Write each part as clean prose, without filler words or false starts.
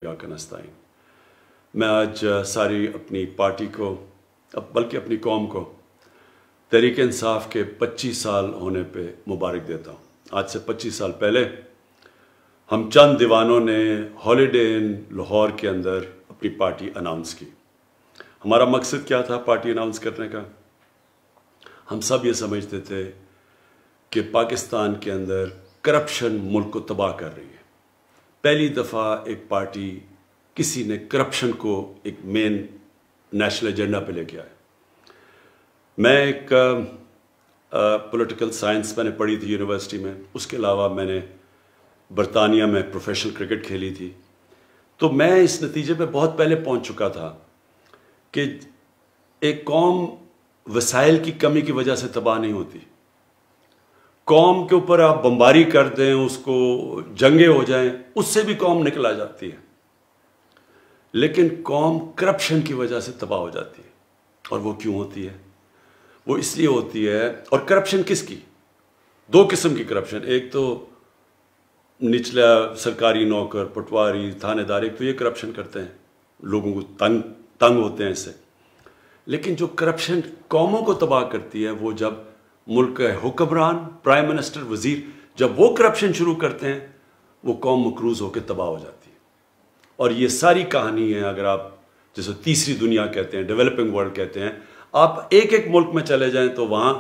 नस्ताइन। मैं आज सारी अपनी पार्टी को बल्कि अपनी कौम को तहरीक इंसाफ के 25 साल होने पे मुबारक देता हूँ। आज से 25 साल पहले हम चंद दीवानों ने हॉलीडे इन लाहौर के अंदर अपनी पार्टी अनाउंस की। हमारा मकसद क्या था पार्टी अनाउंस करने का? हम सब ये समझते थे कि पाकिस्तान के अंदर करप्शन मुल्क को तबाह कर रही है। पहली दफ़ा एक पार्टी किसी ने करप्शन को एक मेन नेशनल एजेंडा पे लेके आया। मैं एक पॉलिटिकल साइंस मैंने पढ़ी थी यूनिवर्सिटी में, उसके अलावा मैंने बरतानिया में प्रोफेशनल क्रिकेट खेली थी। तो मैं इस नतीजे पे बहुत पहले पहुंच चुका था कि एक कौम वसाइल की कमी की वजह से तबाह नहीं होती। कौम के ऊपर आप बमबारी कर दें, उसको जंगे हो जाएं, उससे भी कौम निकल आ जाती है। लेकिन कौम करप्शन की वजह से तबाह हो जाती है। और वो क्यों होती है? वो इसलिए होती है। और करप्शन किसकी? दो किस्म की करप्शन। एक तो निचला सरकारी नौकर, पटवारी, थानेदार, एक तो ये करप्शन करते हैं, लोगों को तंग होते हैं इससे। लेकिन जो करप्शन कौमों को तबाह करती है वो जब मुल्क के हुक्मरान, प्राइम मिनिस्टर, वजीर जब वो करप्शन शुरू करते हैं, वो कौम मकरूज होकर तबाह हो जाती है। और ये सारी कहानी है, अगर आप जैसे तीसरी दुनिया कहते हैं, डेवलपिंग वर्ल्ड कहते हैं, आप एक एक मुल्क में चले जाएं तो वहाँ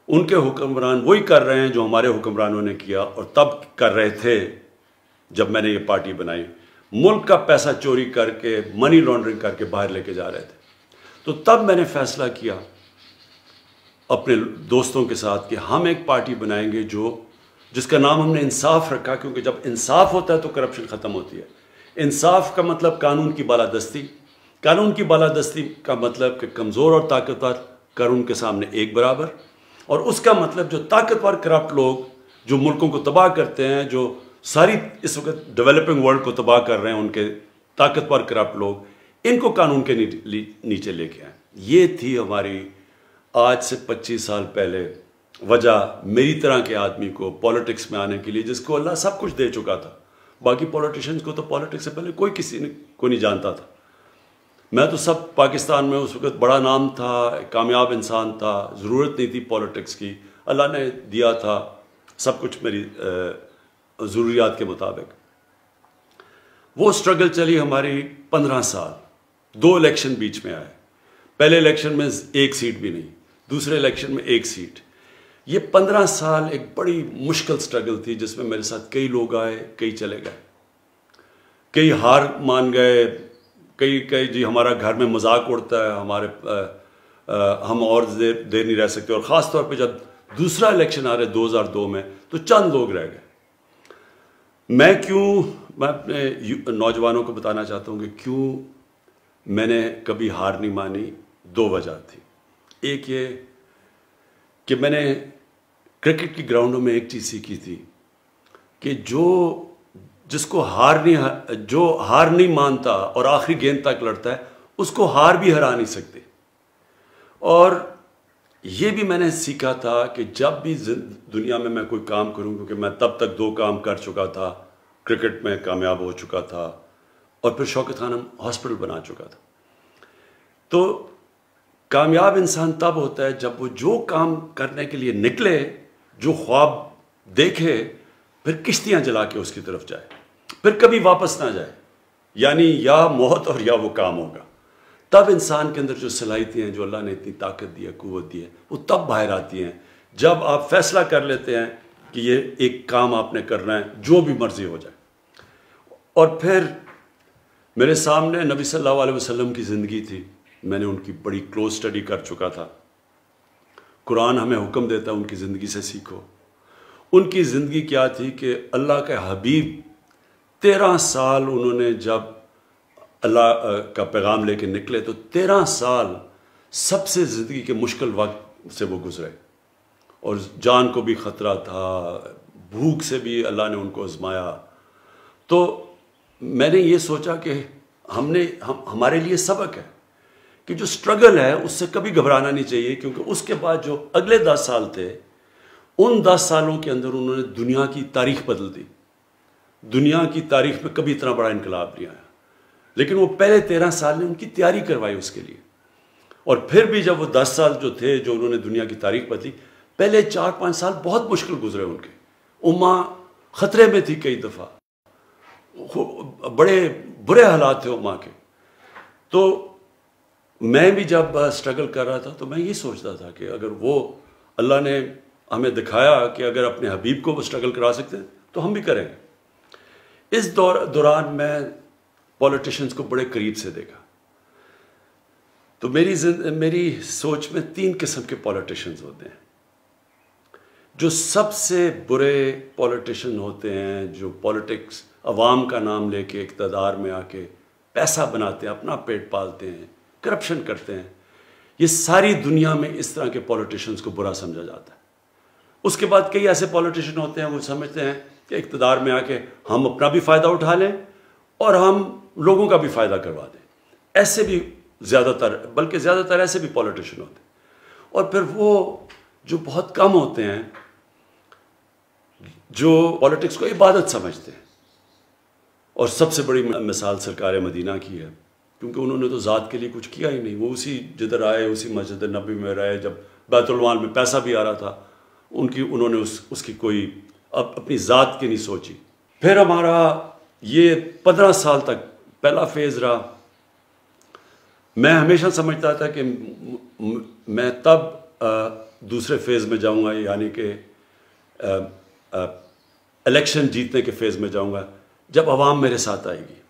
उनके हुक्मरान वही कर रहे हैं जो हमारे हुक्मरानों ने किया और तब कर रहे थे जब मैंने ये पार्टी बनाई। मुल्क का पैसा चोरी करके, मनी लॉन्ड्रिंग करके बाहर लेके जा रहे थे। तो तब मैंने फैसला किया अपने दोस्तों के साथ कि हम एक पार्टी बनाएंगे जिसका नाम हमने इंसाफ रखा, क्योंकि जब इंसाफ होता है तो करप्शन ख़त्म होती है। इंसाफ का मतलब कानून की बालादस्ती। कानून की बालादस्ती का मतलब कि कमज़ोर और ताकतवर कानून के सामने एक बराबर। और उसका मतलब जो ताकतवर करप्ट लोग जो मुल्कों को तबाह करते हैं, जो सारी इस वक्त डेवलपिंग वर्ल्ड को तबाह कर रहे हैं, उनके ताकतवर करप्ट लोग, इनको कानून के नीचे लेके आए। ये थी हमारी आज से 25 साल पहले वजह मेरी तरह के आदमी को पॉलिटिक्स में आने के लिए, जिसको अल्लाह सब कुछ दे चुका था। बाकी पॉलिटिशियंस को तो पॉलिटिक्स से पहले कोई किसी को नहीं जानता था। मैं तो सब पाकिस्तान में उस वक्त बड़ा नाम था, कामयाब इंसान था, ज़रूरत नहीं थी पॉलिटिक्स की। अल्लाह ने दिया था सब कुछ मेरी ज़रूरियात के मुताबिक। वो स्ट्रगल चली हमारी 15 साल। 2 इलेक्शन बीच में आए। पहले इलेक्शन में 1 सीट भी नहीं, दूसरे इलेक्शन में 1 सीट। ये 15 साल एक बड़ी मुश्किल स्ट्रगल थी, जिसमें मेरे साथ कई लोग आए, कई चले गए, कई हार मान गए, कई जी हमारा घर में मजाक उड़ता है, हम और देर नहीं रह सकते। और ख़ास तौर पे जब दूसरा इलेक्शन आ रहा है 2002 में, तो चंद लोग रह गए। मैं अपने नौजवानों को बताना चाहता हूँ कि क्यों मैंने कभी हार नहीं मानी। 2 वजह थी। एक ये कि मैंने क्रिकेट की ग्राउंडों में एक चीज़ सीखी थी कि जो हार नहीं मानता और आखिरी गेंद तक लड़ता है, उसको हार भी हरा नहीं सकती। और ये भी मैंने सीखा था कि जब भी दुनिया में मैं कोई काम करूं, क्योंकि मैं तब तक 2 काम कर चुका था, क्रिकेट में कामयाब हो चुका था और फिर शौकत खानम हॉस्पिटल बना चुका था। तो कामयाब इंसान तब होता है जब वो जो काम करने के लिए निकले, जो ख्वाब देखे, फिर किश्तियां जला के उसकी तरफ जाए, फिर कभी वापस ना जाए। यानी या मौत और या वो काम होगा। तब इंसान के अंदर जो सलाहियतें हैं, जो अल्लाह ने इतनी ताकत दी है, कुव्वत दी है, वो तब बाहर आती हैं जब आप फैसला कर लेते हैं कि ये एक काम आपने करना है, जो भी मर्जी हो जाए। और फिर मेरे सामने नबी सल्लल्लाहु अलैहि वसल्लम की ज़िंदगी थी। मैंने उनकी बड़ी क्लोज स्टडी कर चुका था। कुरान हमें हुक्म देता है उनकी ज़िंदगी से सीखो। उनकी ज़िंदगी क्या थी कि अल्लाह के हबीब 13 साल उन्होंने, जब अल्लाह का पैगाम लेके निकले, तो 13 साल सबसे ज़िंदगी के मुश्किल वक्त से वो गुजरे। और जान को भी ख़तरा था, भूख से भी अल्लाह ने उनको आजमाया। तो मैंने ये सोचा कि हमारे लिए सबक है कि जो स्ट्रगल है उससे कभी घबराना नहीं चाहिए, क्योंकि उसके बाद जो अगले 10 साल थे, उन 10 सालों के अंदर उन्होंने दुनिया की तारीख बदल दी। दुनिया की तारीख में कभी इतना बड़ा इनकलाब नहीं आया। लेकिन वो पहले 13 साल ने उनकी तैयारी करवाई उसके लिए। और फिर भी जब वो 10 साल जो थे, जो उन्होंने दुनिया की तारीख बदली, पहले 4-5 साल बहुत मुश्किल गुजरे उनके। उम्मा खतरे में थी, कई दफ़ा बड़े बुरे हालात थे उम्मा के। तो मैं भी जब स्ट्रगल कर रहा था तो मैं ये सोचता था कि अगर वो अल्लाह ने हमें दिखाया कि अगर अपने हबीब को वो स्ट्रगल करा सकते हैं तो हम भी करेंगे। इस दौरान मैं पॉलिटिशियंस को बड़े करीब से देखा। तो मेरी सोच में 3 किस्म के पॉलिटिशियंस होते हैं। जो सबसे बुरे पॉलिटिशियन होते हैं, जो पॉलिटिक्स अवाम का नाम लेके इक़्तिदार में आके पैसा बनाते हैं, अपना पेट पालते हैं, करप्शन करते हैं, ये सारी दुनिया में इस तरह के पॉलिटिशियंस को बुरा समझा जाता है। उसके बाद कई ऐसे पॉलिटिशियन होते हैं, वो समझते हैं कि इक़्तिदार में आके हम अपना भी फ़ायदा उठा लें और हम लोगों का भी फ़ायदा करवा दें। ऐसे भी ज़्यादातर ऐसे भी पॉलिटिशियन होते हैं। और फिर वो जो बहुत कम होते हैं जो पॉलिटिक्स को इबादत समझते हैं। और सबसे बड़ी मिसाल सरकार मदीना की है, क्योंकि उन्होंने तो ज़ात के लिए कुछ किया ही नहीं। वो उसी जिधर आए, उसी मस्जिद नबी में रहे, जब बैतुल माल में पैसा भी आ रहा था उन्होंने उसकी कोई अपनी ज़ात की नहीं सोची। फिर हमारा ये 15 साल तक पहला फेज़ रहा। मैं हमेशा समझता था कि मैं तब दूसरे फेज़ में जाऊंगा, यानी कि इलेक्शन जीतने के फेज़ में जाऊंगा जब अवाम मेरे साथ आएगी।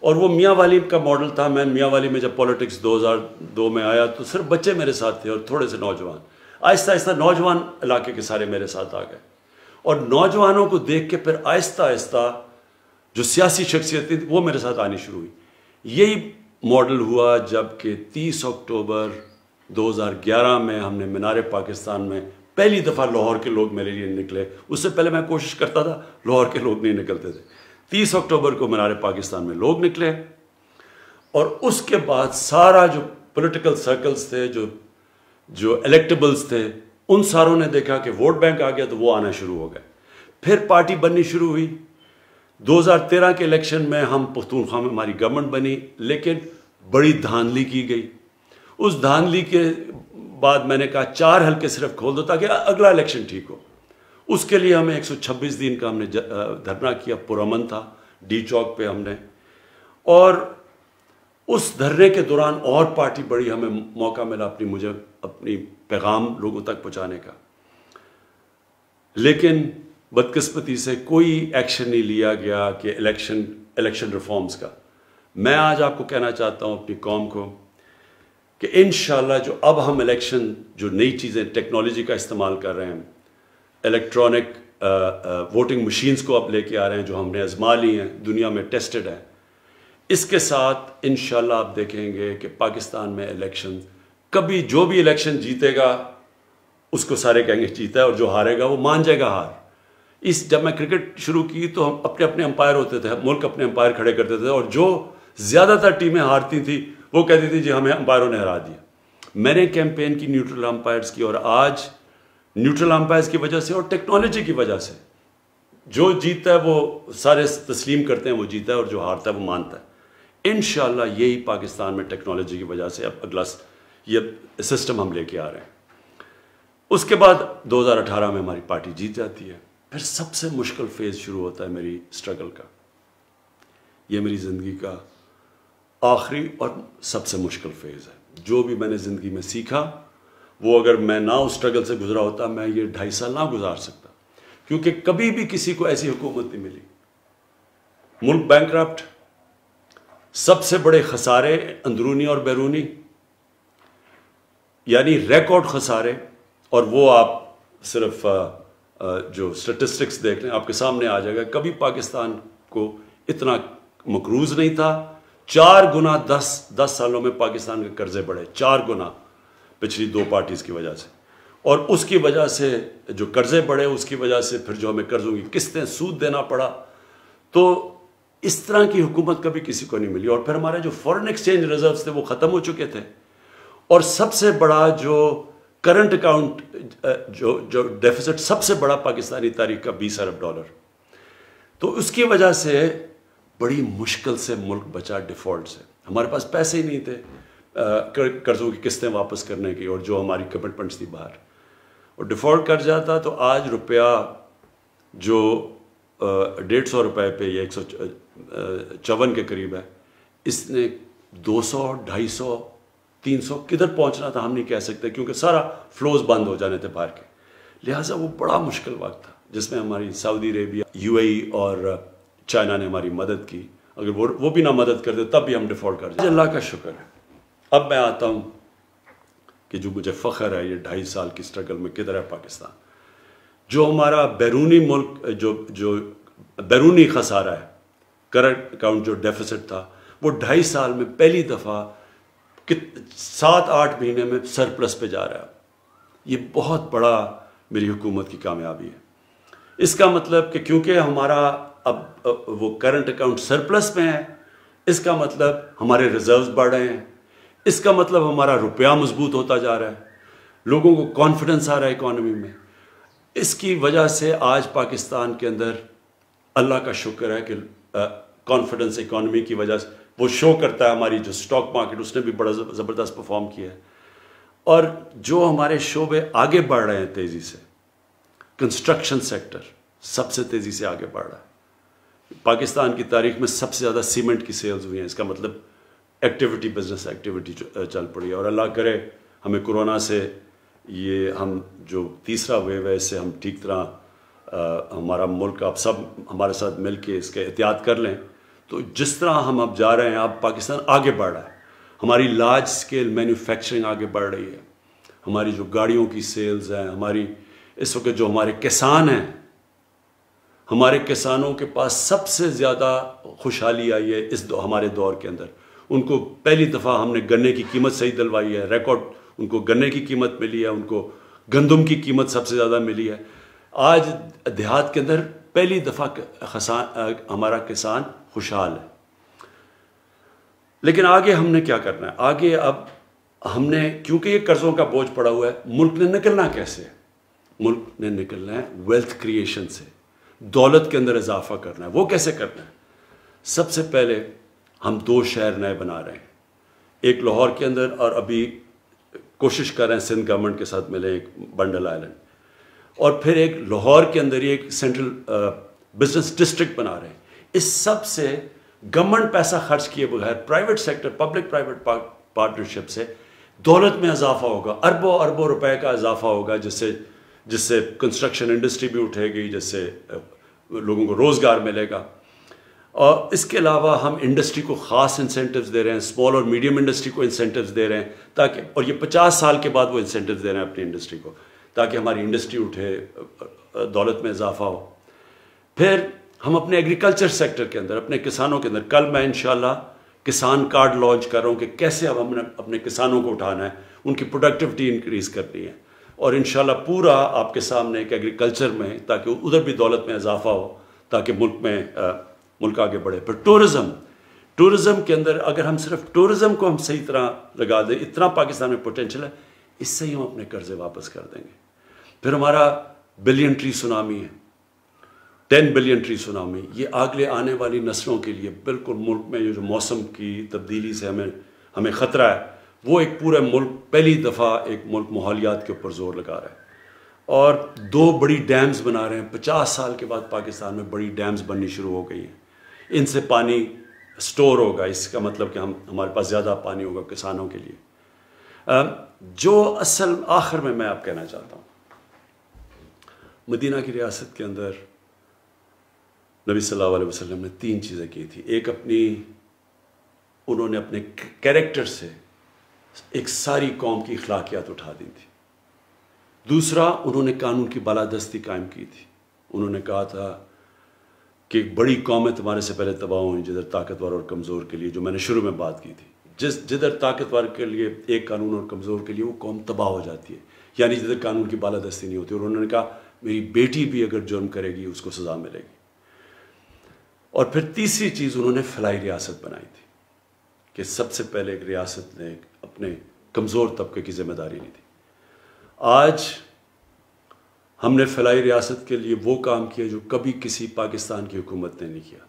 और वो मियाँ वाली का मॉडल था। मैं मियाँ वाली में जब पॉलिटिक्स 2002 में आया तो सिर्फ बच्चे मेरे साथ थे और थोड़े से नौजवान। आहिस्ता आहिस्ता नौजवान इलाके के सारे मेरे साथ आ गए और नौजवानों को देख के फिर आहिस्ता आहिस्ता जो सियासी शख्सियत थी वो मेरे साथ आनी शुरू हुई। यही मॉडल हुआ जबकि 30 अक्टूबर 2011 में हमने मीनार पाकिस्तान में पहली दफ़ा लाहौर के लोग मेरे लिए निकले। उससे पहले मैं कोशिश करता था, लाहौर के लोग नहीं निकलते थे। 30 अक्टूबर को मीनार पाकिस्तान में लोग निकले और उसके बाद सारा जो पॉलिटिकल सर्कल्स थे, जो इलेक्टेबल्स थे, उन सारों ने देखा कि वोट बैंक आ गया तो वो आना शुरू हो गए। फिर पार्टी बननी शुरू हुई। 2013 के इलेक्शन में हम पख्तूनख्वा में हमारी गवर्नमेंट बनी, लेकिन बड़ी धांधली की गई। उस धांधली के बाद मैंने कहा 4 हल्के सिर्फ खोल दो ताकि अगला इलेक्शन ठीक हो। उसके लिए हमें 126 दिन का हमने धरना किया, पुरअमन था, डी चौक पे हमने। और उस धरने के दौरान और पार्टी बढ़ी, हमें मौका मिला अपनी पैगाम लोगों तक पहुंचाने का। लेकिन बदकिस्मती से कोई एक्शन नहीं लिया गया कि इलेक्शन रिफॉर्म्स का। मैं आज आपको कहना चाहता हूं, अपनी कौम को, कि इंशाल्लाह जो अब हम इलेक्शन, जो नई चीज़ें टेक्नोलॉजी का इस्तेमाल कर रहे हैं, इलेक्ट्रॉनिक वोटिंग मशीन्स को अब लेके आ रहे हैं, जो हमने आजमा ली हैं, दुनिया में टेस्टेड है, इसके साथ इंशाल्लाह आप देखेंगे कि पाकिस्तान में इलेक्शन, कभी जो भी इलेक्शन जीतेगा उसको सारे कहेंगे जीता है, और जो हारेगा वो मान जाएगा हार। जब मैं क्रिकेट शुरू की तो हम अपने अपने अंपायर होते थे, मुल्क अपने अंपायर खड़े करते थे, और जो ज़्यादातर टीमें हारती थी वो कहती थी जी हमें अंपायरों ने हरा दिया। मैंने कैंपेन की न्यूट्रल अंपायर्स की, और आज न्यूट्रल अंपायर्स की वजह से और टेक्नोलॉजी की वजह से जो जीतता है वो सारे तस्लीम करते हैं वो जीता है, और जो हारता है वो मानता है। इंशाल्लाह यही पाकिस्तान में टेक्नोलॉजी की वजह से अब अगला ये सिस्टम हम लेके आ रहे हैं। उसके बाद 2018 में हमारी पार्टी जीत जाती है। फिर सबसे मुश्किल फेज़ शुरू होता है मेरी स्ट्रगल का। ये मेरी ज़िंदगी का आखिरी और सबसे मुश्किल फेज़ है। जो भी मैंने ज़िंदगी में सीखा वो अगर मैं ना उस स्ट्रगल से गुजरा होता, मैं ये 2.5 साल ना गुजार सकता, क्योंकि कभी भी किसी को ऐसी हुकूमत नहीं मिली। मुल्क बैंकरप्ट, सबसे बड़े खसारे अंदरूनी और बैरूनी, यानी रिकॉर्ड खसारे, और वो आप सिर्फ जो स्टेटिस्टिक्स देख लें आपके सामने आ जाएगा। कभी पाकिस्तान को इतना मकरूज नहीं था। 4 गुना 10 सालों में पाकिस्तान के कर्जे बढ़े, 4 गुना पिछली 2 पार्टीज़ की वजह से। और उसकी वजह से जो कर्जे बढ़े, उसकी वजह से फिर जो हमें कर्जों की किस्तें, सूद देना पड़ा। तो इस तरह की हुकूमत कभी किसी को नहीं मिली। और फिर हमारे जो फॉरेन एक्सचेंज रिजर्व्स थे वो ख़त्म हो चुके थे, और सबसे बड़ा जो करंट अकाउंट जो डेफिसिट सबसे बड़ा पाकिस्तानी तारीख का $20 अरब। तो उसकी वजह से बड़ी मुश्किल से मुल्क बचा डिफ़ॉल्ट से। हमारे पास पैसे ही नहीं थे कर्ज़ों की किस्तें वापस करने की, और जो हमारी कमिटमेंट्स थी बाहर, और डिफ़ॉल्ट कर जाता तो आज रुपया जो 150 रुपये पे या 154 के करीब है, इसने 200, 250, 300 किधर पहुंचना था हम नहीं कह सकते, क्योंकि सारा फ्लोज बंद हो जाने थे बाहर के। लिहाजा वो बड़ा मुश्किल वक्त था जिसमें हमारी सऊदी अरेबिया, यूएई और चाइना ने हमारी मदद की। अगर वो भी ना मदद करते तब भी हम डिफ़ॉल्ट कर जाते। अल्लाह का शुक्र है। अब मैं आता हूँ कि जो मुझे फ़ख्र है, ये 2.5 साल की स्ट्रगल में किधर है पाकिस्तान। जो हमारा बैरूनी मुल्क जो बैरूनी खसारा है, करंट अकाउंट जो डेफिसिट था, वो 2.5 साल में पहली दफ़ा 7-8 महीने में सरप्लस पे जा रहा है। ये बहुत बड़ा मेरी हुकूमत की कामयाबी है। इसका मतलब कि क्योंकि हमारा अब वो करंट अकाउंट सरप्लस में है, इसका मतलब हमारे रिजर्व्स बढ़ रहे हैं, इसका मतलब हमारा रुपया मजबूत होता जा रहा है, लोगों को कॉन्फिडेंस आ रहा है इकॉनमी में। इसकी वजह से आज पाकिस्तान के अंदर अल्लाह का शुक्र है कि कॉन्फिडेंस इकॉनमी की वजह से वो शो करता है। हमारी जो स्टॉक मार्केट, उसने भी बड़ा ज़बरदस्त परफॉर्म किया है, और जो हमारे शोबे आगे बढ़ रहे हैं तेज़ी से, कंस्ट्रक्शन सेक्टर सबसे तेज़ी से आगे बढ़ रहा है। पाकिस्तान की तारीख में सबसे ज़्यादा सीमेंट की सेल्स हुई हैं। इसका मतलब एक्टिविटी, बिजनेस एक्टिविटी चल पड़ी है। और अल्लाह करे हमें कोरोना से, ये हम जो तीसरा वेव है, इससे हम ठीक तरह हमारा मुल्क, आप सब हमारे साथ मिल के इसके एहतियात कर लें, तो जिस तरह हम अब जा रहे हैं, अब पाकिस्तान आगे बढ़ रहा है। हमारी लार्ज स्केल मैन्युफैक्चरिंग आगे बढ़ रही है, हमारी जो गाड़ियों की सेल्स हैं, हमारी इस वक्त जो हमारे किसान हैं, हमारे किसानों के पास सबसे ज़्यादा खुशहाली आई है हमारे दौर के अंदर। उनको पहली दफ़ा हमने गन्ने की कीमत सही दिलवाई है, रिकॉर्ड उनको गन्ने की कीमत मिली है, उनको गंदम की कीमत सबसे ज़्यादा मिली है। आज देहात के अंदर पहली दफ़ा हमारा किसान खुशहाल है। लेकिन आगे हमने क्या करना है? आगे अब हमने, क्योंकि ये कर्ज़ों का बोझ पड़ा हुआ है, मुल्क ने निकलना कैसे है? मुल्क ने निकलना है वेल्थ क्रिएशन से, दौलत के अंदर इजाफा करना है। वो कैसे करना है? सबसे पहले हम 2 शहर नए बना रहे हैं, एक लाहौर के अंदर, और अभी कोशिश कर रहे हैं सिंध गवर्नमेंट के साथ मिले एक बंडल आइलैंड, और फिर एक लाहौर के अंदर ही एक सेंट्रल बिजनेस डिस्ट्रिक्ट बना रहे हैं। इस सब से गवर्नमेंट पैसा खर्च किए बगैर, private sector, public private partnership से दौलत में इजाफा होगा, अरबों अरबों रुपए का इजाफा होगा, जिससे कंस्ट्रक्शन इंडस्ट्री भी उठेगी, जिससे लोगों को रोज़गार मिलेगा। और इसके अलावा हम इंडस्ट्री को ख़ास इंसेंटिव्स दे रहे हैं, स्मॉल और मीडियम इंडस्ट्री को इंसेंटिव्स दे रहे हैं, ताकि, और ये 50 साल के बाद वो इंसेंटिव्स दे रहे हैं अपनी इंडस्ट्री को, ताकि हमारी इंडस्ट्री उठे, दौलत में इजाफा हो। फिर हम अपने एग्रीकल्चर सेक्टर के अंदर, अपने किसानों के अंदर, कल मैं इंशाल्लाह किसान कार्ड लॉन्च कर रहा हूँ कि कैसे अब हमने अपने किसानों को उठाना है, उनकी प्रोडक्टिविटी इंक्रीज़ करनी है, और इंशाल्लाह पूरा आपके सामने एक एग्रीकल्चर में, ताकि उधर भी दौलत में इजाफा हो, ताकि मुल्क आगे बढ़े। पर टूरिज़म के अंदर अगर हम सिर्फ टूरिज़म को हम सही तरह लगा दें, इतना पाकिस्तान में पोटेंशियल है, इससे ही हम अपने कर्जे वापस कर देंगे। फिर हमारा बिलियन ट्री सुनामी है, 10 बिलियन ट्री सुनामी, ये आगे आने वाली नस्लों के लिए बिल्कुल, मुल्क में ये जो मौसम की तब्दीली से हमें ख़तरा है, वो एक पूरे मुल्क, पहली दफ़ा एक मुल्क माहौलियात के ऊपर जोर लगा रहा है, और 2 बड़ी डैम्स बना रहे हैं। 50 साल के बाद पाकिस्तान में बड़ी डैम्स बननी शुरू हो गई हैं, इनसे पानी स्टोर होगा, इसका मतलब कि हमारे पास ज़्यादा पानी होगा किसानों के लिए। जो असल आखिर में मैं आप कहना चाहता हूँ, मदीना की रियासत के अंदर नबी सल्लल्लाहु अलैहि वसल्लम ने 3 चीज़ें की थी। एक, उन्होंने अपने कैरेक्टर से एक सारी कौम की अखलाकियात उठा दी थी। दूसरा, उन्होंने कानून की बालादस्ती कायम की थी। उन्होंने कहा था कि बड़ी कौमें तुम्हारे से पहले तबाह हुई, जिधर ताकतवर और कमज़ोर के लिए, जो मैंने शुरू में बात की थी, जिधर ताकतवर के लिए एक कानून और कमज़ोर के लिए वो कौम तबाह हो जाती है, यानी जिधर कानून की बालादस्ती नहीं होती। और उन्होंने कहा मेरी बेटी भी अगर जुर्म करेगी उसको सज़ा मिलेगी। और फिर तीसरी चीज़, उन्होंने फलाई रियासत बनाई थी कि सबसे पहले एक रियासत ने अपने कमज़ोर तबके की जिम्मेदारी ली थी। आज हमने फलाई रियासत के लिए वो काम किया जो कभी किसी पाकिस्तान की हुकूमत ने नहीं किया।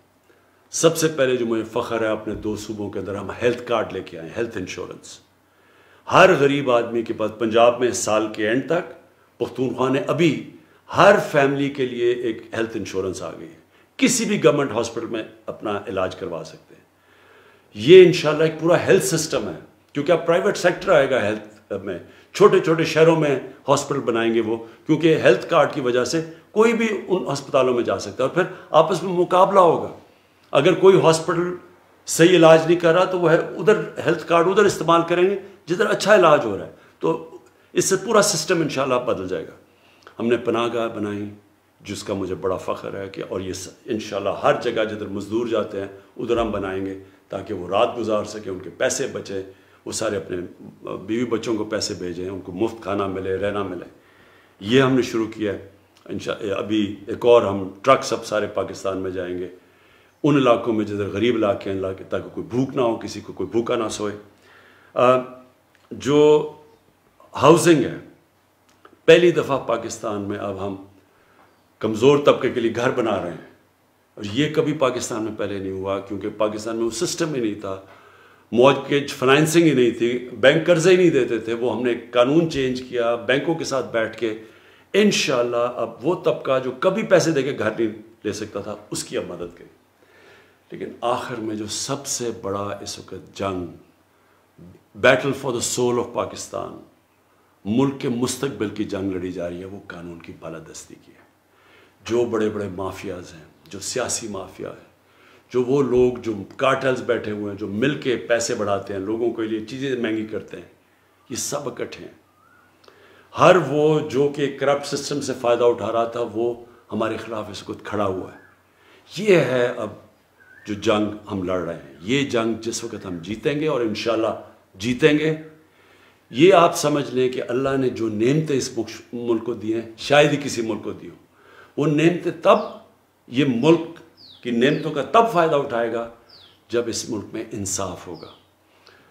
सबसे पहले जो मुझे फ़ख्र है, अपने 2 सूबों के अंदर हम हेल्थ कार्ड लेके आए, हेल्थ इंश्योरेंस। हर गरीब आदमी के पास, पंजाब में इस साल के एंड तक पख्तूनख्वा ने अभी हर फैमिली के लिए एक हेल्थ इंश्योरेंस आ गई है। किसी भी गवर्नमेंट हॉस्पिटल में अपना इलाज करवा सकते हैं। ये इंशाल्लाह एक पूरा हेल्थ सिस्टम है, क्योंकि अब प्राइवेट सेक्टर आएगा हेल्थ में। छोटे छोटे शहरों में हॉस्पिटल बनाएंगे वो, क्योंकि हेल्थ कार्ड की वजह से कोई भी उन अस्पतालों में जा सकता है और फिर आपस में मुकाबला होगा। अगर कोई हॉस्पिटल सही इलाज नहीं कर रहा तो वह उधर हेल्थ कार्ड उधर इस्तेमाल करेंगे जिधर अच्छा इलाज हो रहा है। तो इससे पूरा सिस्टम इंशाल्लाह बदल जाएगा। हमने पनाहगाह बनाई, जिसका मुझे बड़ा फ़ख्र है कि, और ये इंशाल्लाह हर जगह जिधर मज़दूर जाते हैं उधर हम बनाएंगे, ताकि वो रात गुजार सकें, उनके पैसे बचे, वो सारे अपने बीवी बच्चों को पैसे भेजें, उनको मुफ्त खाना मिले, रहना मिले। ये हमने शुरू किया है। अभी एक और हम ट्रक सब सारे पाकिस्तान में जाएंगे, उन इलाकों में जिधर गरीब इलाके हैं, ताकि कोई भूख ना हो, किसी को कोई भूखा ना सोए। जो हाउसिंग है, पहली दफ़ा पाकिस्तान में अब हम कमज़ोर तबके के लिए घर बना रहे हैं, और ये कभी पाकिस्तान में पहले नहीं हुआ, क्योंकि पाकिस्तान में वो सिस्टम ही नहीं था, मॉर्गेज फाइनेंसिंग ही नहीं थी, बैंक कर्जे ही नहीं देते थे। वो हमने कानून चेंज किया, बैंकों के साथ बैठ के। इंशाल्लाह अब वो तबका जो कभी पैसे देके घर नहीं ले सकता था, उसकी अब मदद करी। लेकिन आखिर में जो सबसे बड़ा इस वक्त जंग, battle for the soul of Pakistan, मुल्क के मुस्तकबिल की जंग लड़ी जा रही है, वो कानून की बालादस्ती की है। जो बड़े बड़े माफियाज हैं, जो सियासी माफिया है, जो वो लोग जो कार्टेल्स बैठे हुए हैं, जो मिल के पैसे बढ़ाते हैं, लोगों के लिए चीज़ें महंगी करते हैं, ये सब इकट्ठे हैं। हर वो जो कि करप्ट सिस्टम से फ़ायदा उठा रहा था, वो हमारे ख़िलाफ़ इस वक्त खड़ा हुआ है। ये है अब जो जंग हम लड़ रहे हैं। ये जंग जिस वक्त हम जीतेंगे, और इंशाल्लाह जीतेंगे, ये आप समझ लें कि अल्लाह ने जो नेमतें इस मुल्क को दी हैं, शायद ही किसी मुल्क को दी हो। वो नेमतें तब, ये मुल्क की नेमतों का तब फ़ायदा उठाएगा जब इस मुल्क में इंसाफ होगा।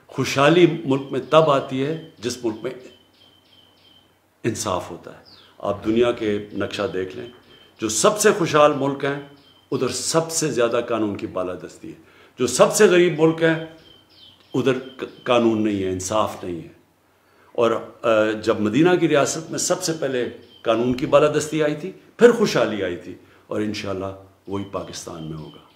खुशहाली मुल्क में तब आती है जिस मुल्क में इंसाफ होता है। आप दुनिया के नक्शा देख लें, जो सबसे खुशहाल मुल्क हैं उधर सबसे ज़्यादा कानून की बालादस्ती है। जो सबसे गरीब मुल्क है उधर कानून नहीं है, इंसाफ नहीं है। और जब मदीना की रियासत में सबसे पहले कानून की बालादस्ती आई थी, फिर खुशहाली आई थी, और इंशाल्लाह वही पाकिस्तान में होगा।